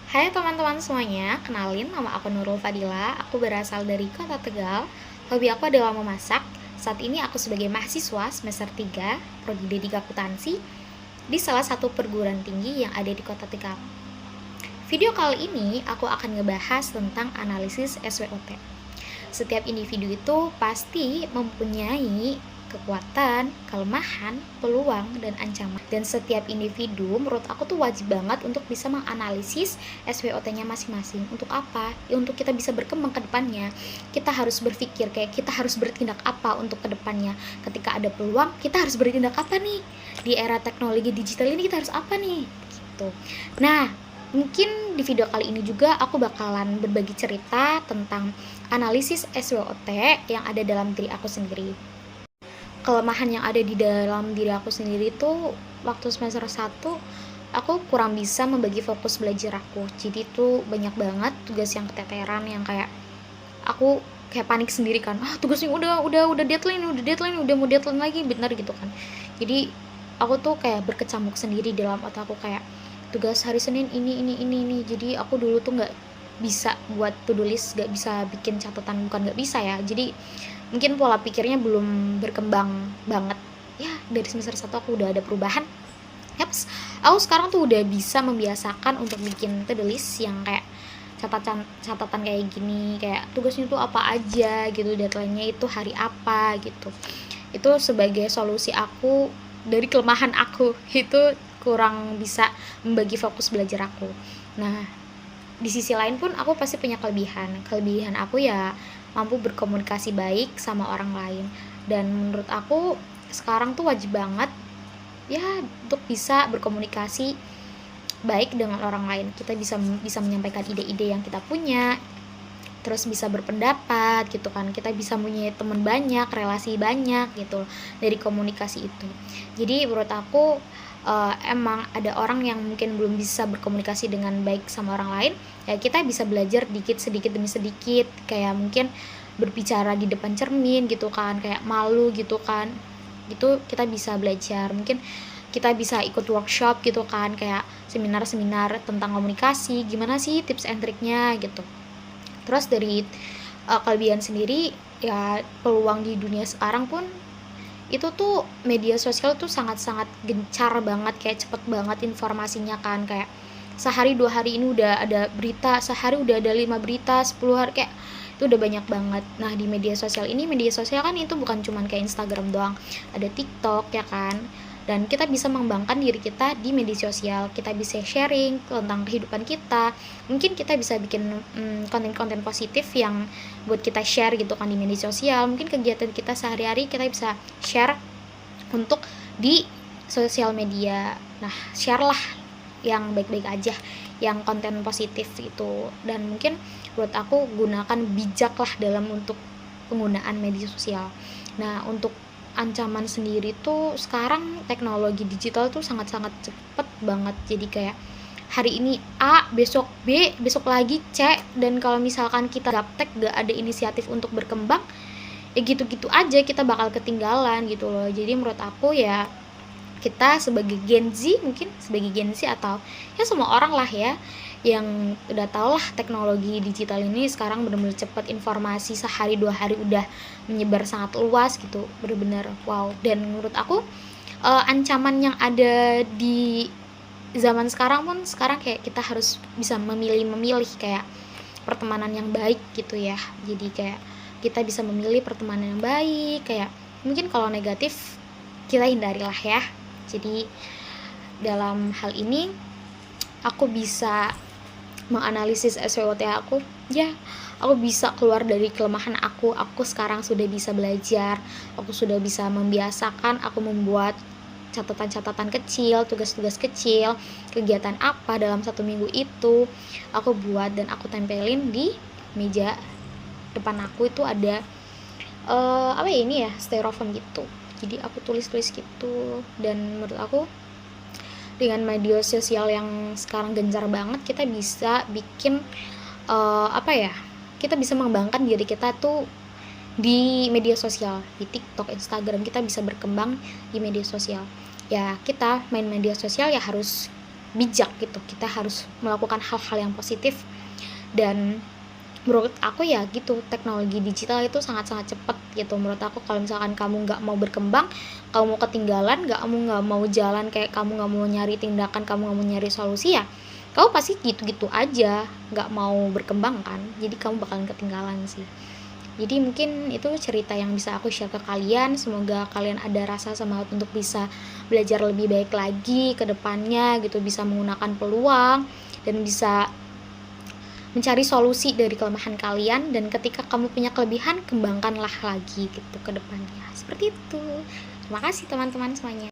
Hai teman-teman semuanya, kenalin nama aku Nurul Fadila, aku berasal dari kota Tegal. Hobi aku adalah memasak. Saat ini aku sebagai mahasiswa semester 3, prodi D3 Akuntansi di salah satu perguruan tinggi yang ada di kota Tegal. Video kali ini aku akan ngebahas tentang analisis SWOT. Setiap individu itu pasti mempunyai kekuatan, kelemahan, peluang, dan ancaman. Dan setiap individu menurut aku tuh wajib banget untuk bisa menganalisis SWOT-nya masing-masing. Untuk apa? Ya untuk kita bisa berkembang ke depannya. Kita harus berpikir kayak kita harus bertindak apa untuk ke depannya. Ketika ada peluang, kita harus bertindak apa nih? Di era teknologi digital ini kita harus apa nih? Gitu. Nah, mungkin di video kali ini juga aku bakalan berbagi cerita tentang analisis SWOT yang ada dalam diri aku sendiri. Kelemahan yang ada di dalam diri aku sendiri tuh waktu semester 1 aku kurang bisa membagi fokus belajar aku. Jadi tuh banyak banget tugas yang keteteran yang kayak aku kayak panik sendiri kan. Tugasnya udah deadline, udah mau deadline lagi bener gitu kan. Jadi aku tuh kayak berkecamuk sendiri dalam otakku kayak tugas hari Senin ini. Jadi aku dulu tuh nggak bisa buat to-do list, nggak bisa bikin catatan, bukan nggak bisa ya. Jadi mungkin pola pikirnya belum berkembang banget ya. Dari semester 1 aku udah ada perubahan. Yaps, aku sekarang tuh udah bisa membiasakan untuk bikin to-do list yang kayak catatan kayak gini, kayak tugasnya tuh apa aja gitu, deadline-nya itu hari apa gitu. Itu sebagai solusi aku dari kelemahan aku itu kurang bisa membagi fokus belajar aku. Nah, di sisi lain pun aku pasti punya kelebihan aku ya mampu berkomunikasi baik sama orang lain. Dan menurut aku sekarang tuh wajib banget ya untuk bisa berkomunikasi baik dengan orang lain. Kita bisa menyampaikan ide-ide yang kita punya, terus bisa berpendapat gitu kan. Kita bisa punya teman banyak, relasi banyak gitu dari komunikasi itu. Jadi menurut aku emang ada orang yang mungkin belum bisa berkomunikasi dengan baik sama orang lain, ya kita bisa belajar sedikit demi sedikit, kayak mungkin berbicara di depan cermin gitu kan, kayak malu gitu kan, itu kita bisa belajar. Mungkin kita bisa ikut workshop gitu kan, kayak seminar-seminar tentang komunikasi, gimana sih tips and triknya gitu. Terus dari kelebihan sendiri ya, peluang di dunia sekarang pun itu tuh media sosial tuh sangat-sangat gencar banget, kayak cepet banget informasinya kan, kayak sehari 2 hari ini udah ada berita, sehari udah ada 5 berita, 10 hari, kayak itu udah banyak banget. Nah di media sosial kan itu bukan cuman kayak Instagram doang, ada TikTok ya kan, dan kita bisa mengembangkan diri kita di media sosial. Kita bisa sharing tentang kehidupan kita, mungkin kita bisa bikin konten-konten positif yang buat kita share gitu kan di media sosial. Mungkin kegiatan kita sehari-hari kita bisa share untuk di sosial media. Nah, share lah yang baik-baik aja, yang konten positif itu. Dan mungkin menurut aku gunakan bijak lah dalam untuk penggunaan media sosial. Nah, untuk ancaman sendiri tuh sekarang teknologi digital tuh sangat-sangat cepet banget. Jadi kayak hari ini A, besok B, besok lagi C. Dan kalau misalkan kita gaptek, gak ada inisiatif untuk berkembang, ya gitu-gitu aja kita bakal ketinggalan gitu loh. Jadi menurut aku ya kita sebagai Gen Z, mungkin sebagai Gen Z atau ya semua orang lah ya yang udah tau lah teknologi digital ini sekarang benar-benar cepat, informasi sehari 2 hari udah menyebar sangat luas gitu, benar-benar wow. Dan menurut aku ancaman yang ada di zaman sekarang pun sekarang kayak kita harus bisa memilih kayak pertemanan yang baik gitu ya. Jadi kayak kita bisa memilih pertemanan yang baik, kayak mungkin kalau negatif kita hindarilah ya. Jadi dalam hal ini aku bisa menganalisis SWOT aku, ya aku bisa keluar dari kelemahan aku sekarang sudah bisa belajar, aku sudah bisa membiasakan aku membuat catatan-catatan kecil, tugas-tugas kecil, kegiatan apa dalam 1 minggu itu aku buat dan aku tempelin di meja depan aku. Itu ada apa ya, ini ya styrofoam gitu, jadi aku tulis-tulis gitu. Dan menurut aku dengan media sosial yang sekarang gencar banget, kita bisa bikin apa ya, kita bisa mengembangkan diri kita tuh di media sosial, di TikTok, Instagram. Kita bisa berkembang di media sosial. Ya kita main media sosial ya harus bijak gitu, kita harus melakukan hal-hal yang positif. Dan menurut aku ya gitu, teknologi digital itu sangat-sangat cepat gitu. Menurut aku kalau misalkan kamu nggak mau berkembang, kamu mau ketinggalan, kamu nggak mau jalan, kayak kamu nggak mau nyari tindakan, kamu nggak mau nyari solusi, ya kamu pasti gitu-gitu aja, nggak mau berkembang kan, jadi kamu bakalan ketinggalan sih. Jadi mungkin itu cerita yang bisa aku share ke kalian. Semoga kalian ada rasa semangat untuk bisa belajar lebih baik lagi ke depannya gitu, bisa menggunakan peluang dan bisa mencari solusi dari kelemahan kalian, dan ketika kamu punya kelebihan, kembangkanlah lagi gitu ke depannya. Seperti itu. Terima kasih teman-teman semuanya.